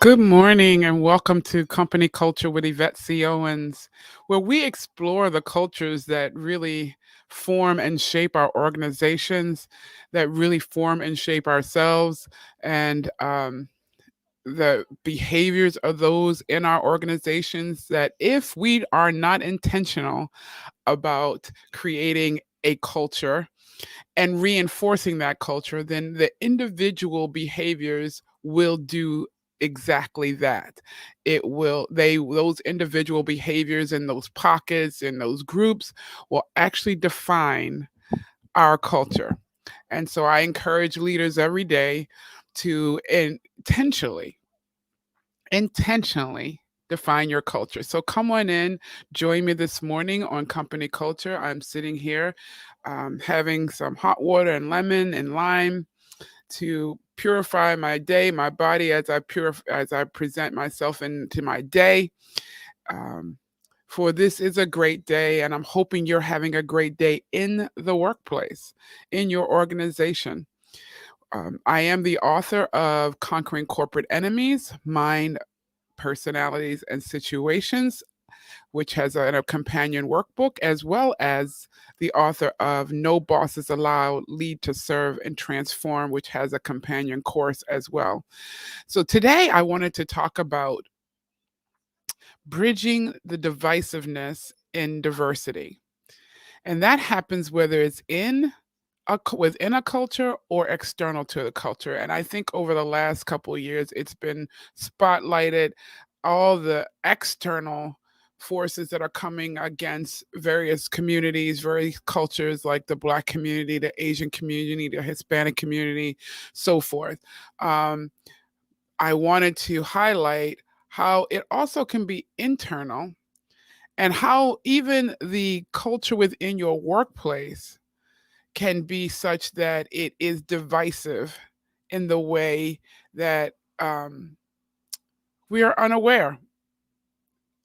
Good morning and welcome to Company Culture with Yvette C. Owens, where we explore the cultures that really form and shape our organizations, that really form and shape ourselves, and the behaviors of those in our organizations that if we are not intentional about creating a culture and reinforcing that culture, then the individual behaviors will do exactly that. Those individual behaviors in those pockets, in those groups, will actually define our culture. And so I encourage leaders every day to intentionally define your culture. So come on in, join me this morning on Company Culture. I'm sitting here having some hot water and lemon and lime to purify my day, my body as I present myself into my day. Um, for this is a great day, and I'm hoping you're having a great day in the workplace, in your organization. I am the author of Conquering Corporate Enemies, Mind, Personalities, and Situations, which has a companion workbook, as well as the author of No Bosses Allowed, Lead to Serve and Transform, which has a companion course as well. So today I wanted to talk about bridging the divisiveness in diversity. And that happens whether it's within a culture or external to the culture. And I think over the last couple of years, it's been spotlighted all the external forces that are coming against various communities, various cultures like the Black community, the Asian community, the Hispanic community, so forth. Um, I wanted to highlight how it also can be internal and how even the culture within your workplace can be such that it is divisive in the way that we are unaware.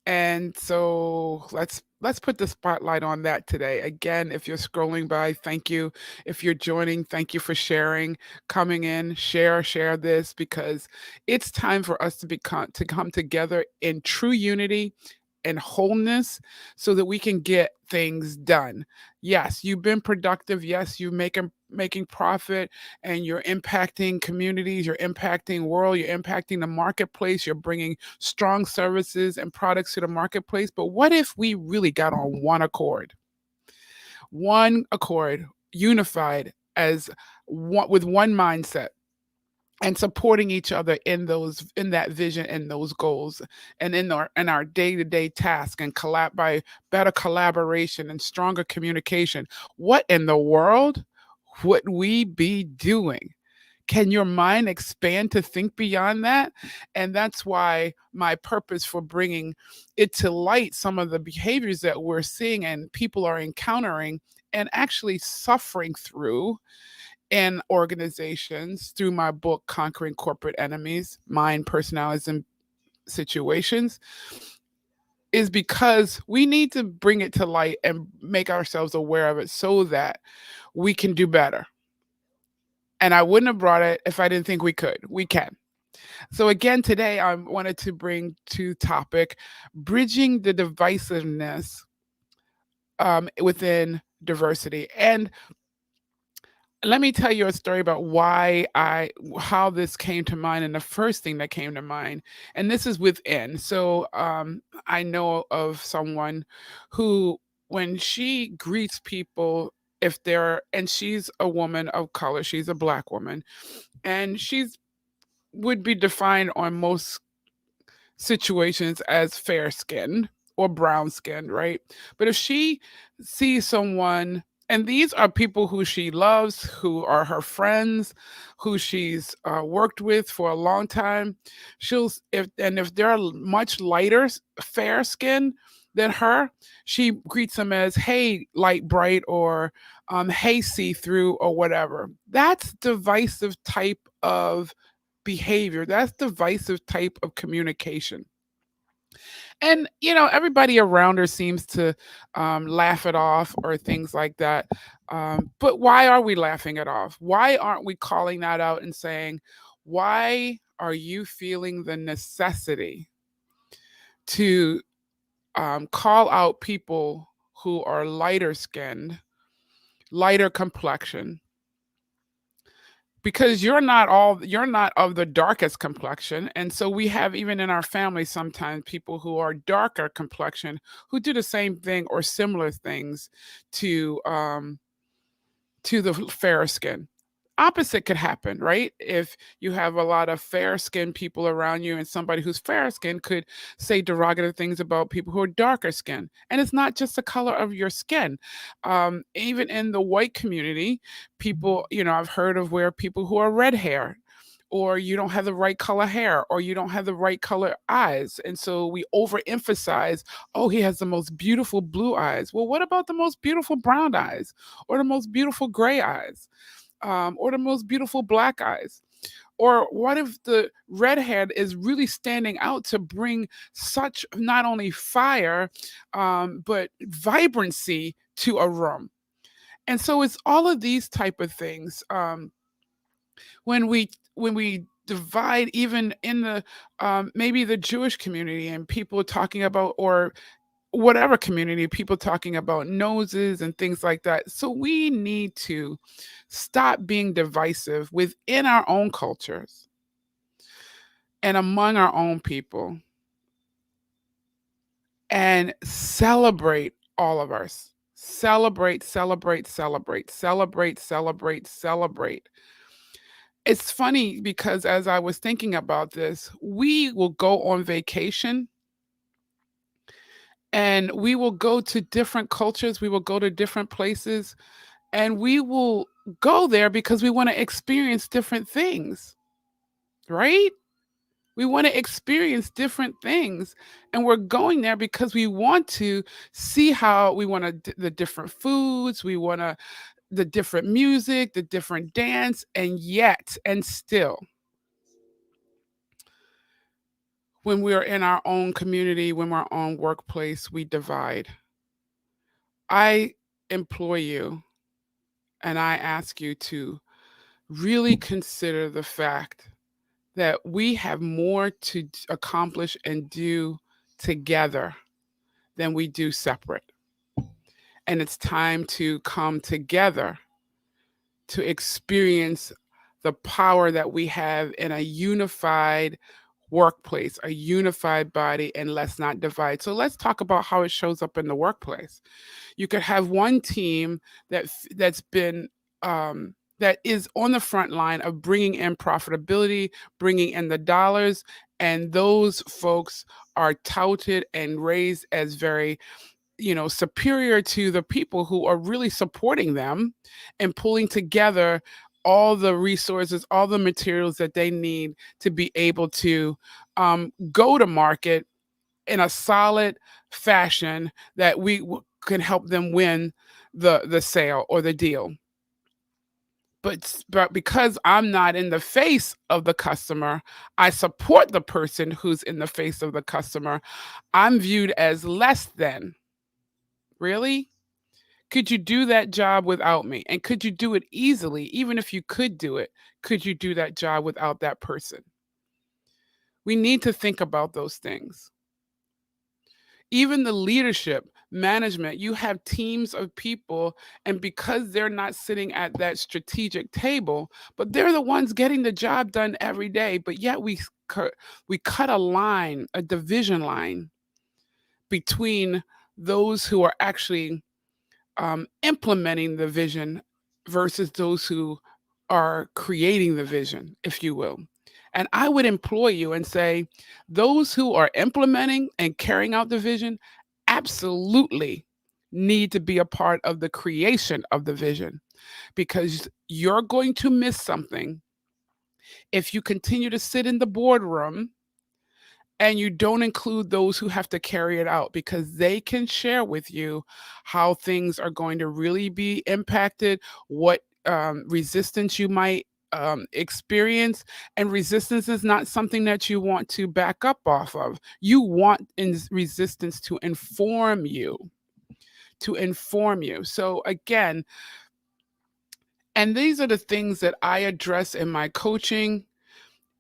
And so let's put the spotlight on that today. Again, if you're scrolling by, thank you. If you're joining, thank you for sharing, coming in, share this because it's time for us to come together in true unity and wholeness so that we can get things done. Yes, you've been productive. Yes, you're making profit and you're impacting communities, you're impacting world, you're impacting the marketplace, you're bringing strong services and products to the marketplace. But what if we really got on one accord, unified as one with one mindset? And supporting each other in that vision and those goals and in our day-to-day task and collab by better collaboration and stronger communication, what in the world would we be doing? Can your mind expand to think beyond that? And that's why my purpose for bringing it to light, some of the behaviors that we're seeing and people are encountering and actually suffering through in organizations through my book, Conquering Corporate Enemies, Mind, Personalities, and Situations, is because we need to bring it to light and make ourselves aware of it so that we can do better. And I wouldn't have brought it if I didn't think we could. We can. So again, today I wanted to bring to topic bridging the divisiveness within diversity. And let me tell you a story about how this came to mind, and the first thing that came to mind, and this is within. So I know of someone who, when she greets people, if they're and she's a woman of color, she's a Black woman, and she's would be defined on most situations as fair skinned or brown skinned, right? But if she sees someone, and these are people who she loves, who are her friends, who she's worked with for a long time, if they're much lighter, fair skinned than her, she greets them as "Hey, light bright," or "Hey, see through," or whatever. That's divisive type of behavior. That's divisive type of communication. And, everybody around her seems to laugh it off or things like that. But why are we laughing it off? Why aren't we calling that out and saying, why? are you feeling the necessity to call out people who are lighter skinned, lighter complexion, because you're not of the darkest complexion, and so we have, even in our family, sometimes people who are darker complexion who do the same thing or similar things to the fair skin. Opposite could happen, right? If you have a lot of fair skinned people around you and somebody who's fair skinned could say derogatory things about people who are darker skinned. And it's not just the color of your skin. Even in the white community, people, I've heard of where people who are red hair, or you don't have the right color hair, or you don't have the right color eyes. And so we overemphasize, oh, he has the most beautiful blue eyes. Well, what about the most beautiful brown eyes, or the most beautiful gray eyes, or the most beautiful black eyes? Or what if the redhead is really standing out to bring such not only fire, but vibrancy to a room? And so it's all of these type of things. When we divide, even in the maybe the Jewish community, and people talking about, or whatever community, people talking about noses and things like that. So we need to stop being divisive within our own cultures and among our own people, and celebrate all of us. Celebrate, celebrate, celebrate, celebrate, celebrate, celebrate. It's funny because as I was thinking about this, we will go on vacation and we will go to different cultures, we will go to different places, and we will go there because we want to experience different things, right? We want to experience different things, and we're going there because we want to see how we want to, the different foods, we want to, the different music, the different dance, and yet, and still, when we're in our own community, when we're on workplace, we divide. I implore you and I ask you to really consider the fact that we have more to accomplish and do together than we do separate. And it's time to come together to experience the power that we have in a unified workplace, a unified body, and let's not divide. So let's talk about how it shows up in the workplace. You could have one team that's been that is on the front line of bringing in profitability, bringing in the dollars, and those folks are touted and raised as very, superior to the people who are really supporting them and pulling together all the resources, all the materials that they need to be able to go to market in a solid fashion that can help them win the sale or the deal. But because I'm not in the face of the customer, I support the person who's in the face of the customer. I'm viewed as less than. Really? Could you do that job without me? And could you do it easily? Even if you could do it, could you do that job without that person? We need to think about those things. Even the leadership, management, you have teams of people, and because they're not sitting at that strategic table, but they're the ones getting the job done every day, but yet we cut a line, a division line between those who are actually implementing the vision versus those who are creating the vision, if you will. And I would employ you and say, those who are implementing and carrying out the vision absolutely need to be a part of the creation of the vision, because you're going to miss something if you continue to sit in the boardroom and you don't include those who have to carry it out, because they can share with you how things are going to really be impacted, what resistance you might experience. And resistance is not something that you want to back up off of. You want resistance to inform you, to inform you. So again, and these are the things that I address in my coaching,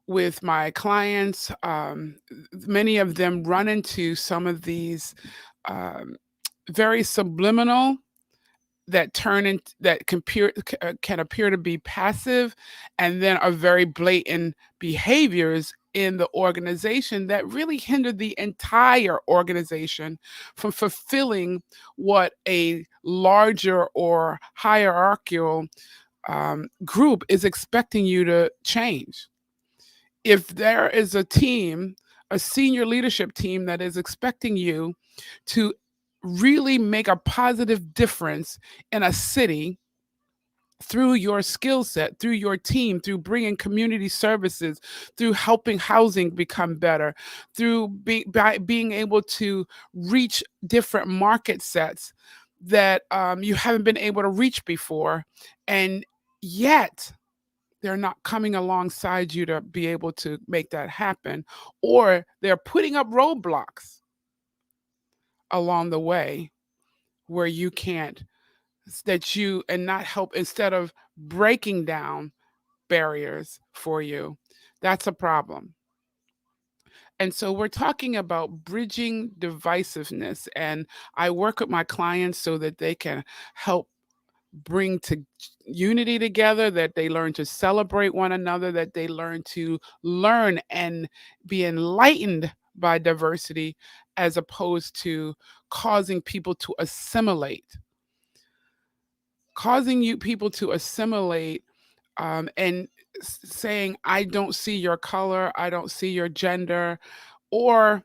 with my clients. Many of them run into some of these um, very subliminal that turn in that can appear to be passive, and then are very blatant behaviors in the organization that really hinder the entire organization from fulfilling what a larger or hierarchical group is expecting you to change. If there is a team, a senior leadership team that is expecting you to really make a positive difference in a city through your skill set, through your team, through bringing community services, through helping housing become better, through by being able to reach different market sets that you haven't been able to reach before. And yet, they're not coming alongside you to be able to make that happen, or they're putting up roadblocks along the way where you can't that you and not help instead of breaking down barriers for you. That's a problem. And so we're talking about bridging divisiveness, and I work with my clients so that they can help bring to unity together, that they learn to celebrate one another, that they learn and be enlightened by diversity, as opposed to causing people to assimilate, causing you people to assimilate, and saying, I don't see your color, I don't see your gender, or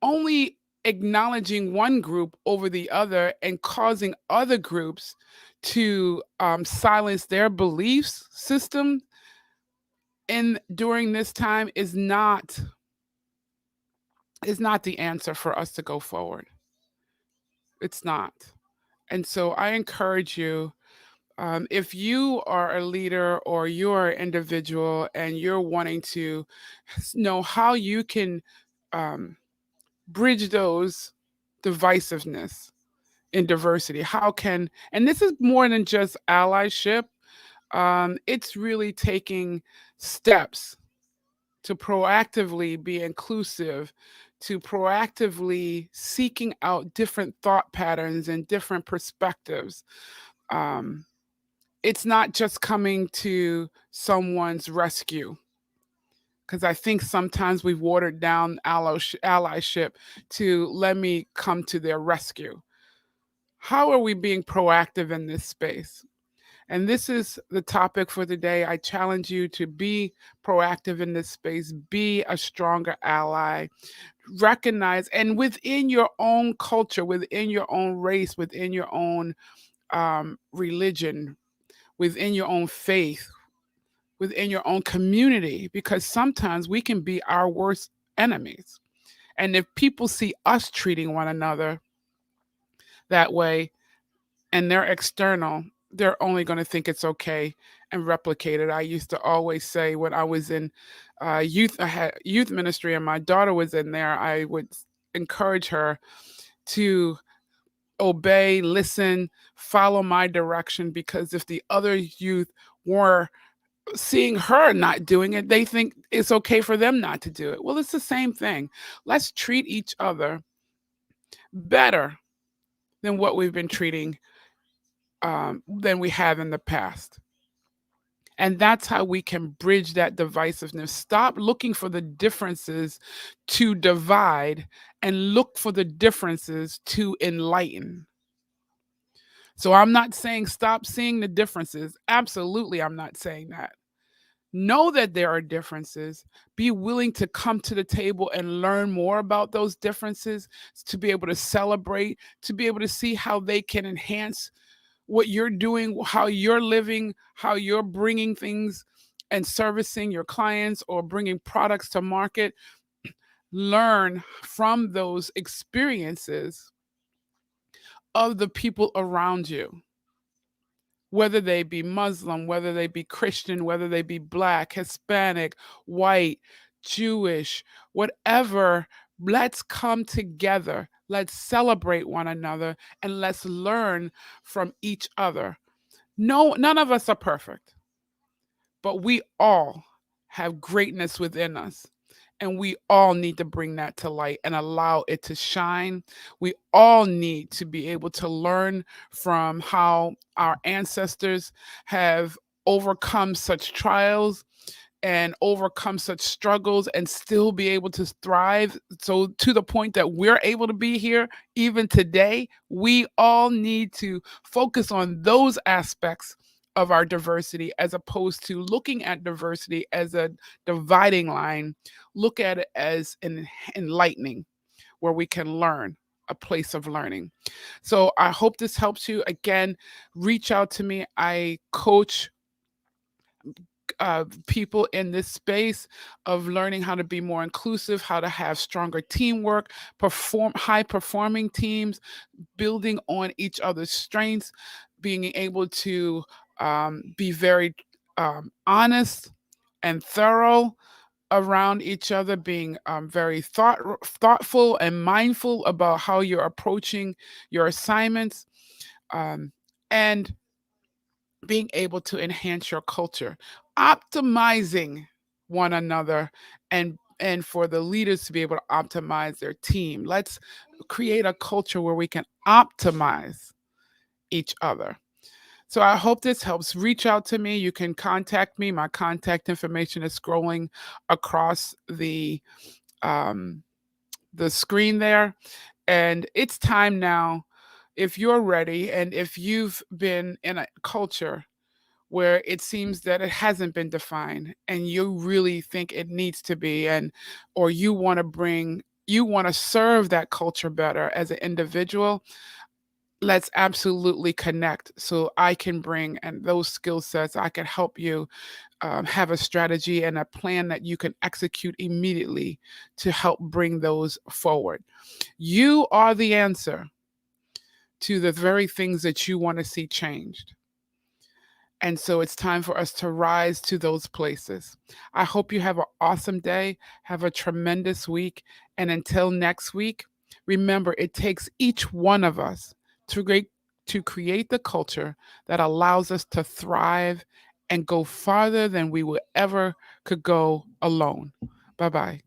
only acknowledging one group over the other and causing other groups to silence their beliefs system in during this time is not the answer for us to go forward. It's not. And so I encourage you, if you are a leader or you're an individual and you're wanting to know how you can um, bridge those divisiveness in diversity, and this is more than just allyship, it's really taking steps to proactively be inclusive, to proactively seeking out different thought patterns and different perspectives. Um, it's not just coming to someone's rescue, because I think sometimes we've watered down allyship to let me come to their rescue. How are we being proactive in this space? And this is the topic for the day. I challenge you to be proactive in this space, be a stronger ally, recognize, and within your own culture, within your own race, within your own religion, within your own faith, within your own community, because sometimes we can be our worst enemies. And if people see us treating one another that way and they're external, they're only going to think it's okay and replicate it. I used to always say when I was in I had youth ministry and my daughter was in there, I would encourage her to obey, listen, follow my direction, because if the other youth were seeing her not doing it, they think it's okay for them not to do it. Well, it's the same thing. Let's treat each other better than what we've been treating than we have in the past. And that's how we can bridge that divisiveness. Stop looking for the differences to divide and look for the differences to enlighten. So I'm not saying stop seeing the differences. Absolutely, I'm not saying that. Know that there are differences. Be willing to come to the table and learn more about those differences, to be able to celebrate, to be able to see how they can enhance what you're doing, how you're living, how you're bringing things and servicing your clients or bringing products to market. Learn from those experiences of the people around you, whether they be Muslim, whether they be Christian, whether they be Black, Hispanic, white, Jewish, whatever. Let's come together. Let's celebrate one another and let's learn from each other. No, none of us are perfect, but we all have greatness within us. And we all need to bring that to light and allow it to shine. We all need to be able to learn from how our ancestors have overcome such trials and overcome such struggles and still be able to thrive. So, to the point that we're able to be here even today, we all need to focus on those aspects of our diversity as opposed to looking at diversity as a dividing line. Look at it as an enlightening, where we can learn, a place of learning. So, I hope this helps you. Again, reach out to me. I coach people in this space of learning how to be more inclusive, how to have stronger teamwork, perform high performing teams, building on each other's strengths, being able to be very honest and thorough around each other, being very thoughtful and mindful about how you're approaching your assignments, um, and being able to enhance your culture, optimizing one another, and for the leaders to be able to optimize their team. Let's create a culture where we can optimize each other. So I hope this helps. Reach out to me. You can contact me. My contact information is scrolling across um, the screen there. And it's time now. If you're ready, and if you've been in a culture where it seems that it hasn't been defined and you really think it needs to be, and or you want to serve that culture better as an individual, let's absolutely connect so I can bring and those skill sets. I can help you have a strategy and a plan that you can execute immediately to help bring those forward. You are the answer to the very things that you want to see changed. And so it's time for us to rise to those places. I hope you have an awesome day. Have a tremendous week. And until next week, remember it takes each one of us to create the culture that allows us to thrive and go farther than we would ever could go alone. Bye bye.